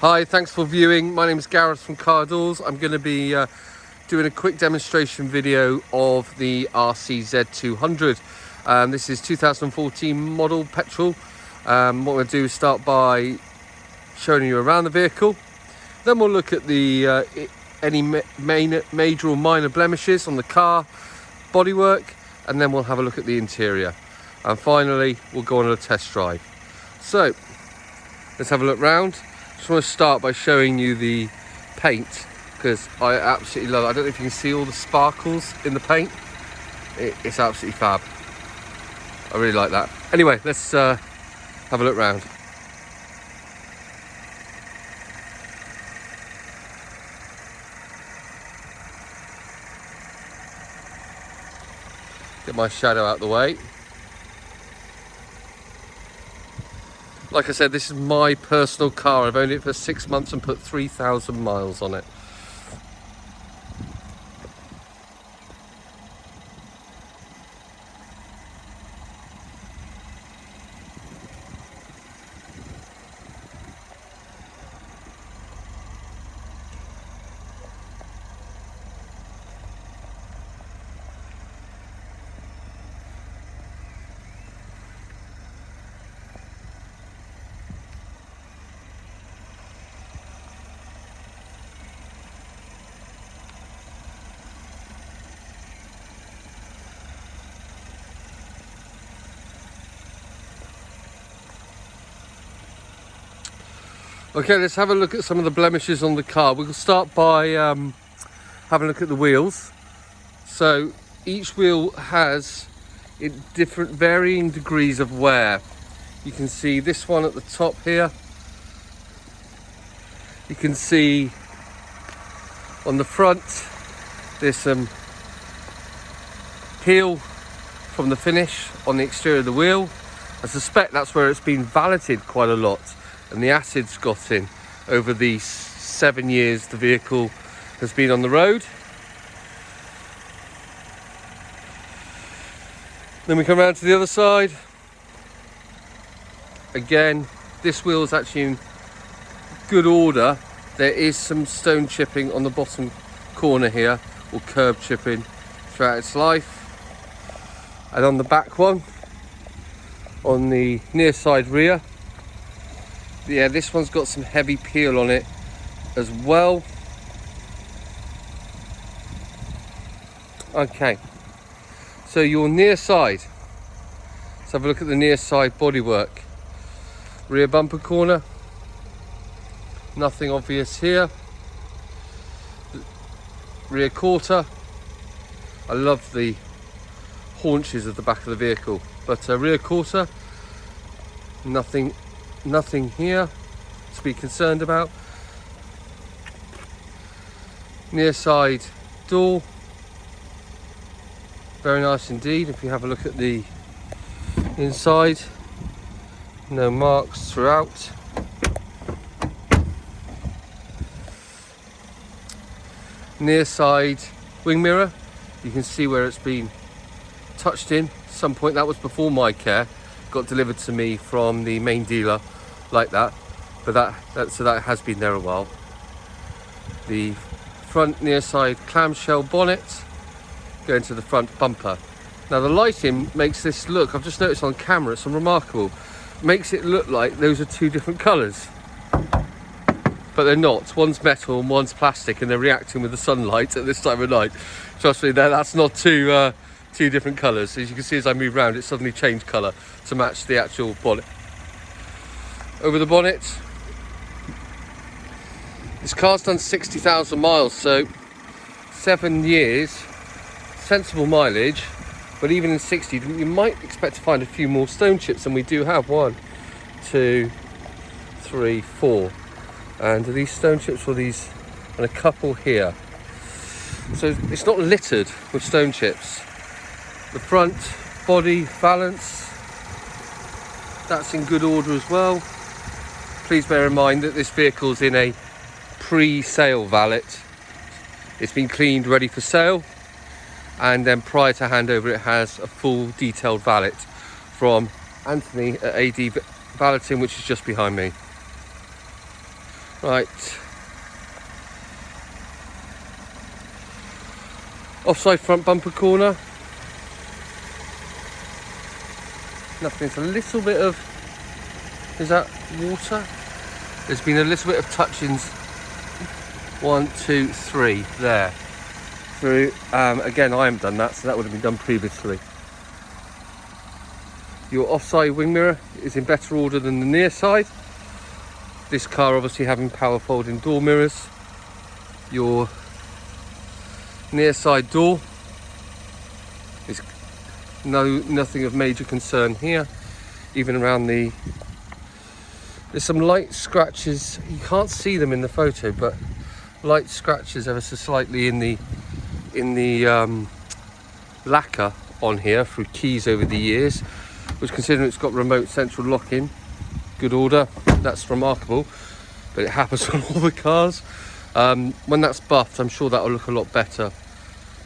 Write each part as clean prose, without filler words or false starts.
Hi, thanks for viewing. My name is Gareth from Car DAWS. I'm going to be doing a quick demonstration video of the RCZ 200. This is 2014 model petrol. What we'll do is start by showing you around the vehicle. Then we'll look at the any major or minor blemishes on the car, bodywork, and then we'll have a look at the interior. And finally, we'll go on a test drive. So, let's have a look round. Just want to start by showing you the paint, because I absolutely love it. I don't know if you can see all the sparkles in the paint. It's absolutely fab. I really like that. Anyway, let's have a look round. Get my shadow out the way. Like I said, this is my personal car. I've owned it for 6 months and put 3,000 miles on it. Okay, let's have a look at some of the blemishes on the car. We'll start by having a look at the wheels. So each wheel has different varying degrees of wear. You can see this one at the top here. You can see on the front there's some peel from the finish on the exterior of the wheel. I suspect that's where it's been valeted quite a lot, and the acid's got in over the 7 years the vehicle has been on the road. Then we come around to the other side. Again, this wheel is actually in good order. There is some stone chipping on the bottom corner here, or curb chipping throughout its life. And on the back one, on the near side rear, yeah, this one's got some heavy peel on it as well. Okay, so your near side, let's have a look at the near side bodywork. Rear bumper corner, nothing obvious here. Rear quarter, I love the haunches of the back of the vehicle, but rear quarter, nothing here to be concerned about. Near side door, very nice indeed. If you have a look at the inside, no marks throughout. Near side wing mirror, you can see where it's been touched in at some point. That was before my care. Got delivered to me from the main dealer like that, but that has been there a while. The front near side clamshell bonnet going to the front bumper. Now the lighting makes this look, I've just noticed on camera, it's remarkable, makes it look like those are two different colours, but they're not. One's metal and one's plastic, and they're reacting with the sunlight at this time of night. Trust me, that's not two different colours. As you can see, as I move around, it suddenly changed colour to match the actual bonnet. Over the bonnet, this car's done 60,000 miles, so 7 years, sensible mileage, but even in 60, you might expect to find a few more stone chips, and we do have 1, 2, 3, 4. And these stone chips were these, and a couple here. So it's not littered with stone chips. The front body valance, that's in good order as well. Please bear in mind that this vehicle's in a pre-sale valet. It's been cleaned, ready for sale, and then prior to handover it has a full detailed valet from Anthony at AD Valeting, which is just behind me. Right. Offside front bumper corner. Nothing. It's a little bit of, is that water? There's been a little bit of touchings. 1, 2, 3 there. Through. Again, I haven't done that, so that would have been done previously. Your offside wing mirror is in better order than the near side. This car obviously having power folding door mirrors. Your near side door is nothing of major concern here. Even around there's some light scratches. You can't see them in the photo, but light scratches ever so slightly in the lacquer on here through keys over the years, which, considering it's got remote central lock-in, good order, that's remarkable, but it happens on all the cars. When that's buffed, I'm sure that'll look a lot better.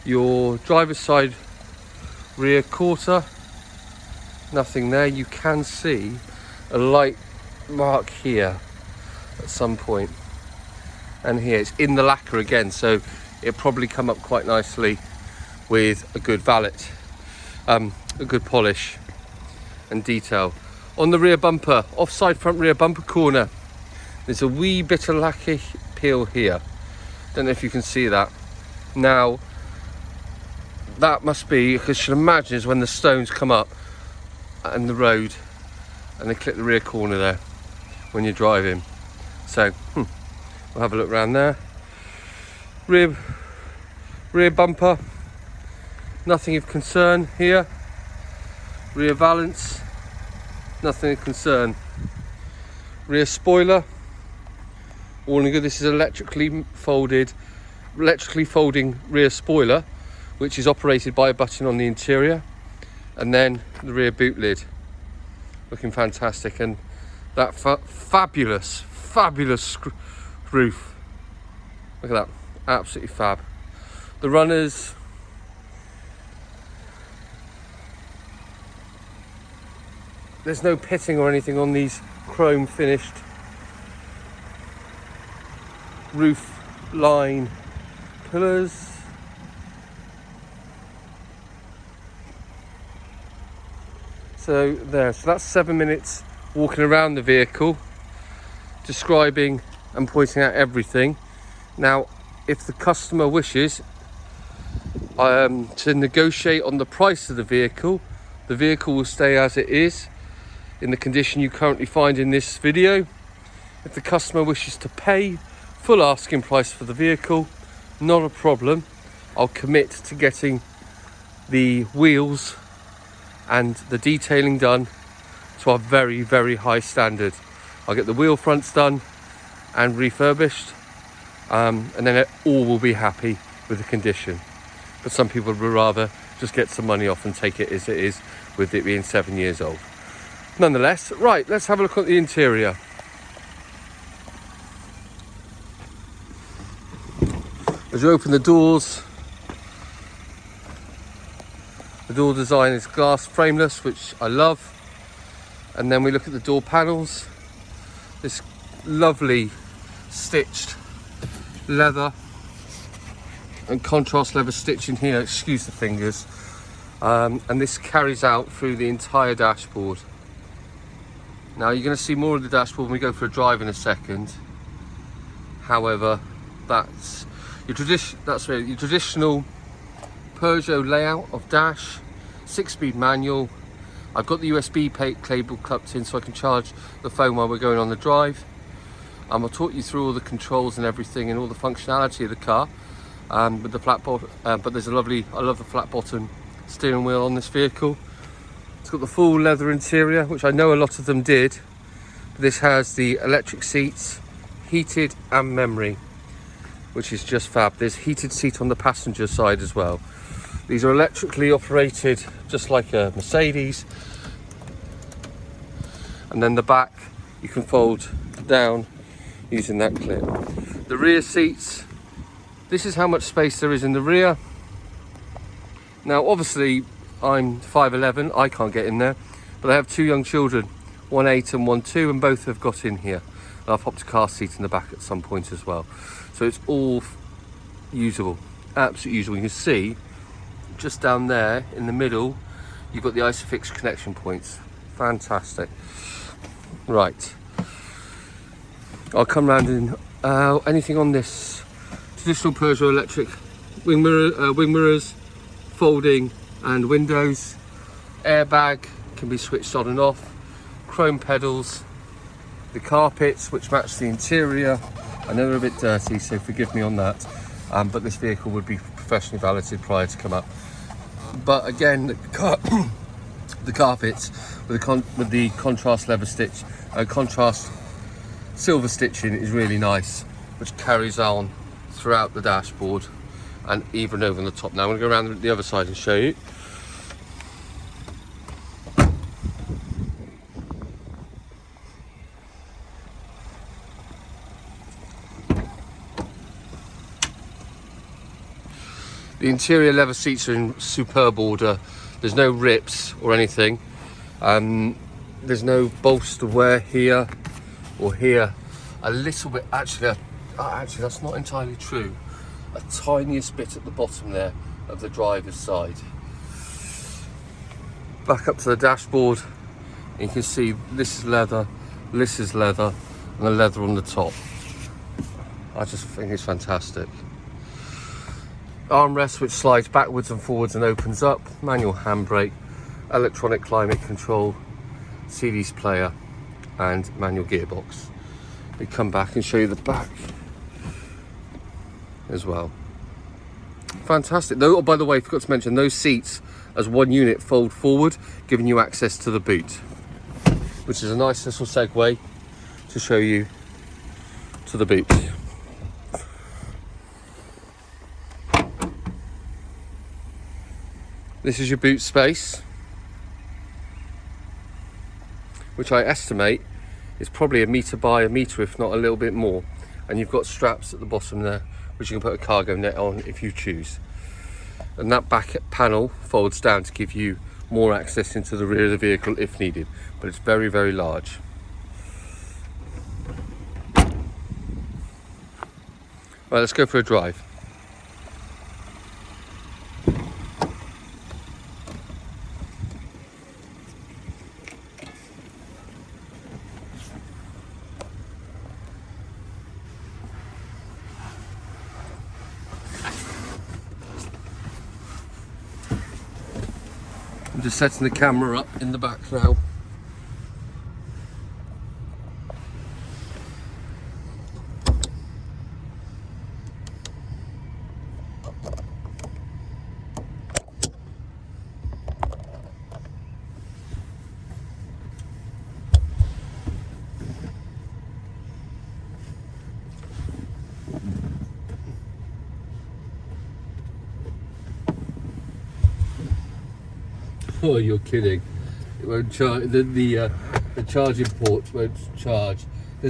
Your driver's side rear quarter, nothing there. You can see a light mark here at some point, and here it's in the lacquer again, so it'll probably come up quite nicely with a good valet, a good polish and detail. On the rear bumper, offside front rear bumper corner, there's a wee bit of lacquer peel here. Don't know if you can see that. Now that must be, because you should imagine, is when the stones come up and the road and they clip the rear corner there when you're driving. So we'll have a look around there. Rear bumper, nothing of concern here. Rear valance, nothing of concern. Rear spoiler, all in good. This is electrically folding rear spoiler, which is operated by a button on the interior, and then the rear boot lid, looking fantastic, and that fabulous roof. Look at that, absolutely fab. The runners, there's no pitting or anything on these chrome finished roof line pillars. So that's 7 minutes walking around the vehicle, describing and pointing out everything. Now, if the customer wishes to negotiate on the price of the vehicle will stay as it is in the condition you currently find in this video. If the customer wishes to pay full asking price for the vehicle, not a problem. I'll commit to getting the wheels and the detailing done to our very, very high standard. I'll get the wheel fronts done and refurbished, and then all will be happy with the condition. But some people would rather just get some money off and take it as it is, with it being 7 years old. Nonetheless, right, let's have a look at the interior. As you open the doors, the door design is glass frameless, which I love. And then we look at the door panels. This lovely stitched leather and contrast leather stitching here, excuse the fingers. And this carries out through the entire dashboard. Now you're going to see more of the dashboard when we go for a drive in a second. However, that's your traditional Peugeot layout of dash, 6-speed manual. I've got the USB cable clipped in so I can charge the phone while we're going on the drive. I'll talk you through all the controls and everything and all the functionality of the car with the flat bottom. But there's I love the flat bottom steering wheel on this vehicle. It's got the full leather interior, which I know a lot of them did. This has the electric seats, heated and memory, which is just fab. There's heated seat on the passenger side as well. These are electrically operated, just like a Mercedes. And then the back, you can fold down using that clip. The rear seats, this is how much space there is in the rear. Now, obviously, I'm 5'11", I can't get in there, but I have two young children, 1'8" and 1'2", and both have got in here. and I've popped a car seat in the back at some point as well. So it's all usable, absolutely usable. You can see just down there in the middle, you've got the Isofix connection points. Fantastic. Right, I'll come round in anything on this. Traditional Peugeot electric wing mirrors, folding and windows, airbag can be switched on and off, chrome pedals, the carpets which match the interior. I know they're a bit dirty, so forgive me on that, but this vehicle would be professionally valeted prior to come up. But again, the carpets with the contrast leather stitch, contrast silver stitching is really nice, which carries on throughout the dashboard and even over on the top. Now I'm going to go around the other side and show you. The interior leather seats are in superb order. There's no rips or anything. There's no bolster wear here or here. A little bit, actually that's not entirely true. A tiniest bit at the bottom there of the driver's side. Back up to the dashboard, you can see this is leather, and the leather on the top. I just think it's fantastic. Armrest which slides backwards and forwards and opens up, manual handbrake, electronic climate control, CDs player and manual gearbox. We come back and show you the back as well. Fantastic. Though, oh, by the way, I forgot to mention, those seats as one unit fold forward, giving you access to the boot, which is a nice little segue to show you to the boot. This is your boot space, which I estimate is probably a metre by a metre, if not a little bit more. And you've got straps at the bottom there, which you can put a cargo net on if you choose. And that back panel folds down to give you more access into the rear of the vehicle if needed, but it's very, very large. Right, let's go for a drive. I'm just setting the camera up in the back now. Oh, you're kidding. It won't charge. The charging port won't charge. There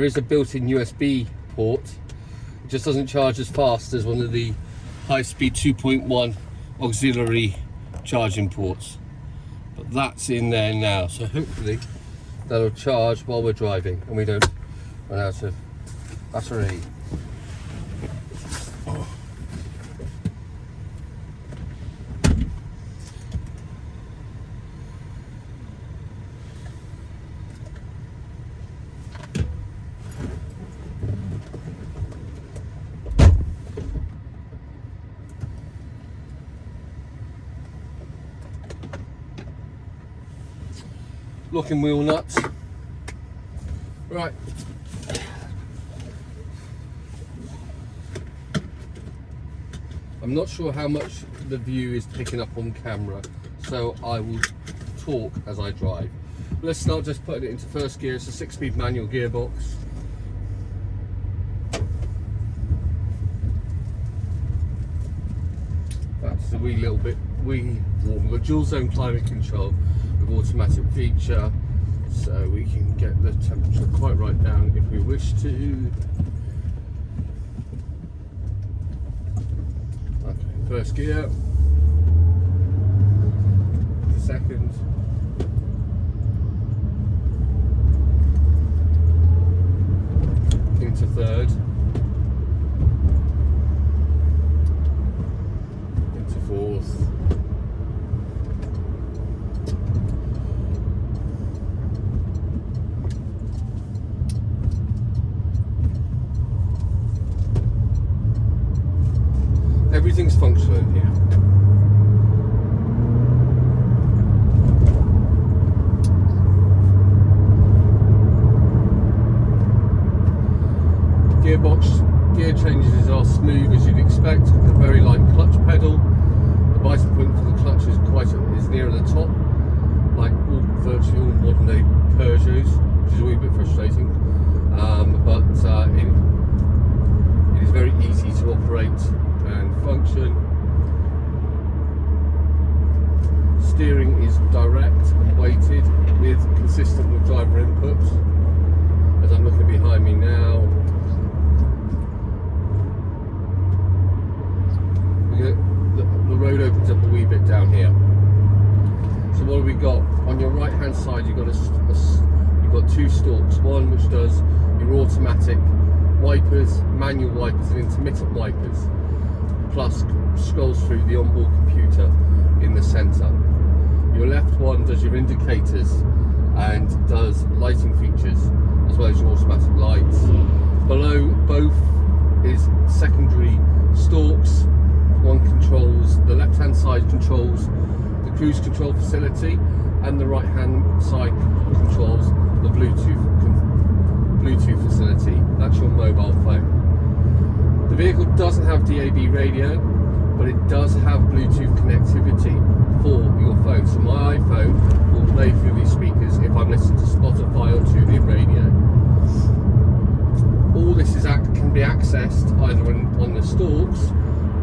is a built-in USB port. It just doesn't charge as fast as one of the high-speed 2.1 auxiliary charging ports. But that's in there now, so hopefully that'll charge while we're driving and we don't run out of battery. Locking wheel nuts. Right. I'm not sure how much the view is picking up on camera, so I will talk as I drive. Let's start just putting it into first gear. It's a 6-speed manual gearbox. That's a wee little bit warm. We've got dual zone climate control with automatic feature, so we can get the temperature quite right down if we wish to. Okay, first gear, second, third, into fourth, everything's functional in here. Gearbox gear changes are smooth as you'd expect. A very light clutch pedal. The biting point for the clutch is near the top, like virtually all modern day Peugeots, which is a wee bit frustrating. But it is very easy to operate and function. Steering is direct and weighted with consistent with driver input. As I'm looking behind me now, the road opens up a wee bit down here. So what have we got? On your right hand side you've got two stalks, one which does your automatic wipers, manual wipers and intermittent wipers, plus scrolls through the onboard computer in the centre. Your left one does your indicators and does lighting features as well as your automatic lights. Below both is secondary stalks. One controls, the left hand side controls the cruise control facility and the right hand side controls the Bluetooth facility. That's your mobile phone. The vehicle doesn't have DAB radio, but it does have Bluetooth connectivity for your phone. So my iPhone will play through these speakers if I'm listening to Spotify or TuneIn radio. All this can be accessed either on the stalks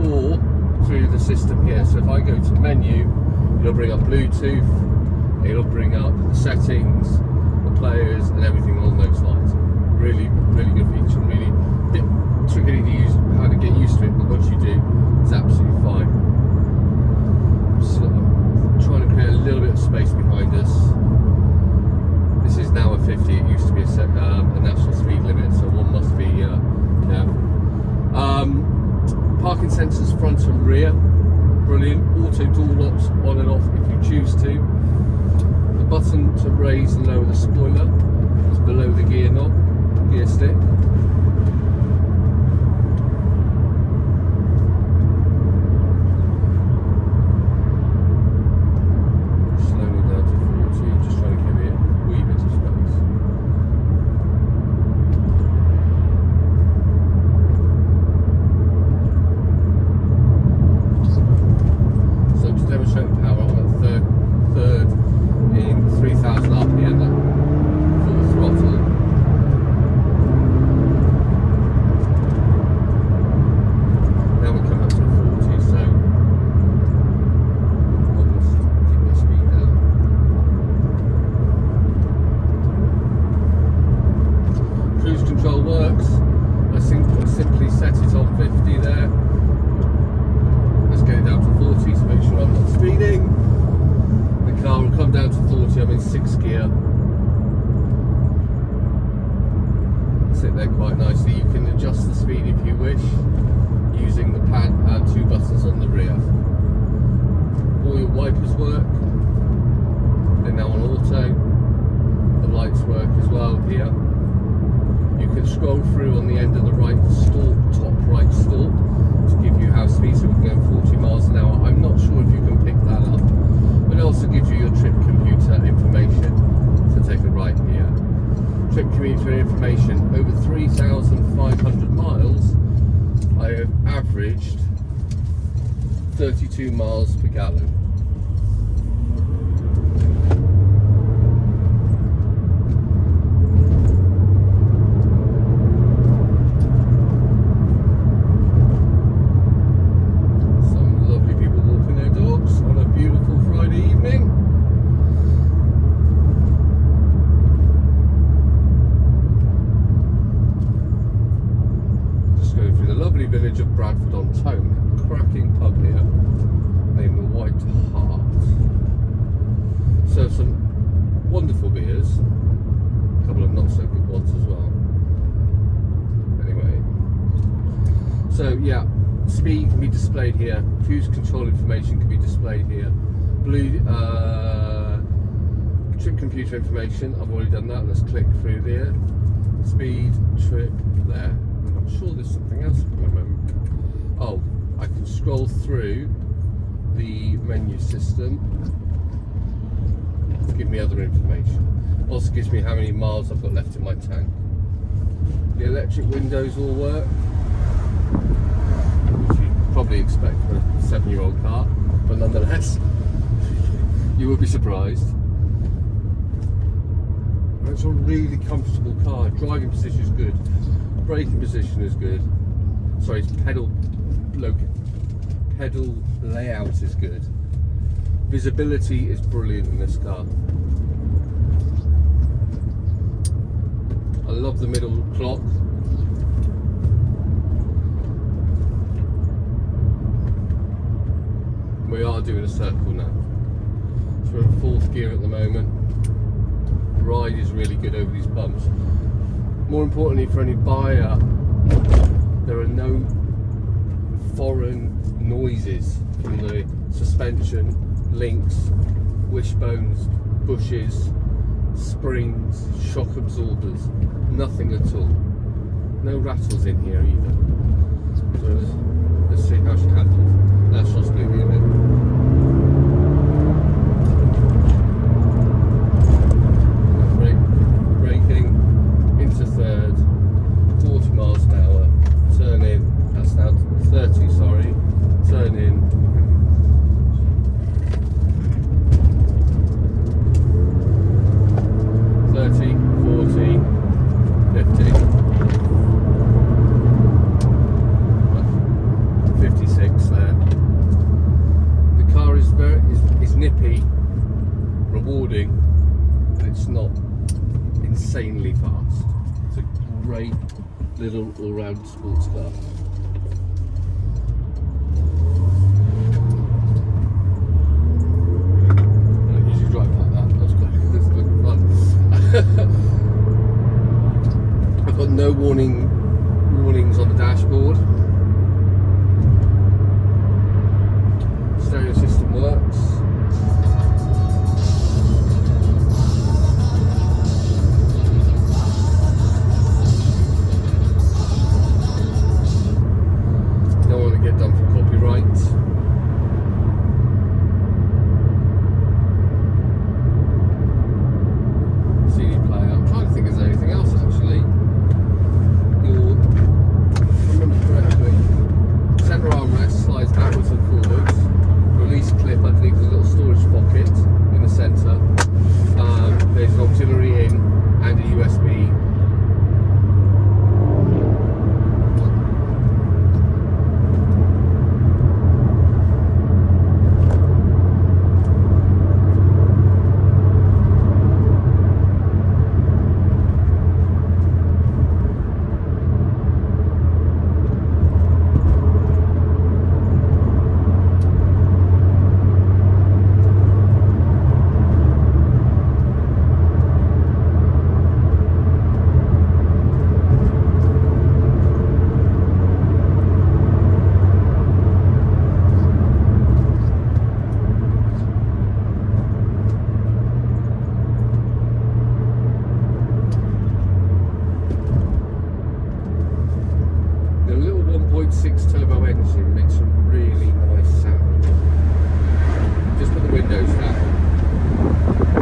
or through the system here. So if I go to menu, it'll bring up Bluetooth, it'll bring up the settings, the players and everything along those lines. Really, really good feature, really a bit tricky to use, how to get used to it, but once you do, it's absolutely fine. So I'm trying to create a little bit of space behind us. This is now a 50, it used to be a national speed limit, so one must be careful. Parking sensors front and rear, brilliant. Auto door locks on and off if you choose to. The button to raise and lower the spoiler is below the gear knob, gear stick. Slowly down to 40, just trying to give it a wee bit of space. Demonstrate the power on that third in 3000 RPM, that full throttle. Now we come up to 40, so I'll just keep the speed down. Cruise control works. I simply set it on 50 there. Let's get it down to 40 to make sure I'm not speeding. The car will come down to 40, I'm in 6th gear. Sit there quite nicely. You can adjust the speed if you wish using the two buttons on the rear. All your wipers work. They're now on auto. The lights work as well here. You can scroll through on the end of the right stalk, top right stalk, to give you how speed, so we're going 40 miles an hour. I'm not sure if you can pick that up, but it also gives you your trip computer information. So take a right here. Trip commuter information. Over 3,500 miles, I have averaged 32 miles per gallon. Village of Bradford on Tone, cracking pub here, named the White So yeah, speed can be displayed here, cruise control information can be displayed here, trip computer information, I've already done that. Let's click through there, speed, trip, there. I'm sure there's something else I can remember. Oh, I can scroll through the menu system to give me other information. Also gives me how many miles I've got left in my tank. The electric windows all work, which you'd probably expect for a 7-year-old car, but nonetheless, you will be surprised. And it's a really comfortable car. Driving position is good, braking position is good. Sorry, its pedal layout is good. Visibility is brilliant in this car. I love the middle clock. We are doing a circle now. So we're in 4th gear at the moment. The ride is really good over these bumps. More importantly, for any buyer, there are no foreign noises from the suspension, links, wishbones, bushes, springs, shock absorbers, nothing at all. No rattles in here either. So let's see how she handles. That's just moving a bit. Braking into 3rd, 40 miles an hour, turn in, that's now 30, sorry, turn in. Nippy, rewarding, but it's not insanely fast. It's a great little all-round sports car. I don't usually drive like that. That's quite fun. I've got no warnings on the dashboard. Stereo system works. Done for copyright. CD player. I'm trying to think if there's anything else actually. If I remember correctly, centre armrest slides backwards and forwards. Release clip underneath the little storage pocket in the centre. There's an auxiliary in and a USB. Turbo engine makes a really nice sound. Just put the windows down.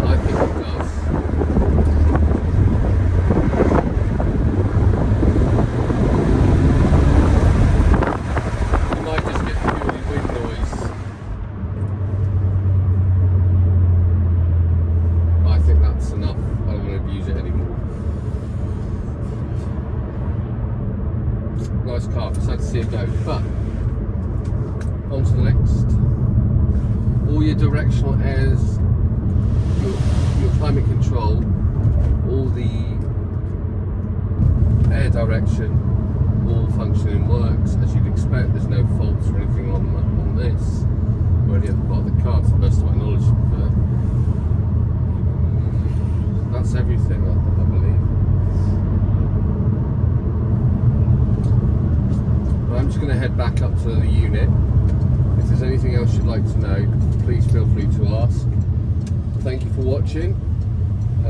I think it does. You might just get purely wind noise. I think that's enough. I don't want to abuse it anymore. Nice car, sad to see it go, but on to the next. All your directional airs, your climate control, all the air direction, all functioning works as you'd expect. There's no faults or anything on this or any other part of the car, to the best of my knowledge. That's everything, I believe. I'm just going to head back up to the unit. If there's anything else you'd like to know, please feel free to ask. Thank you for watching.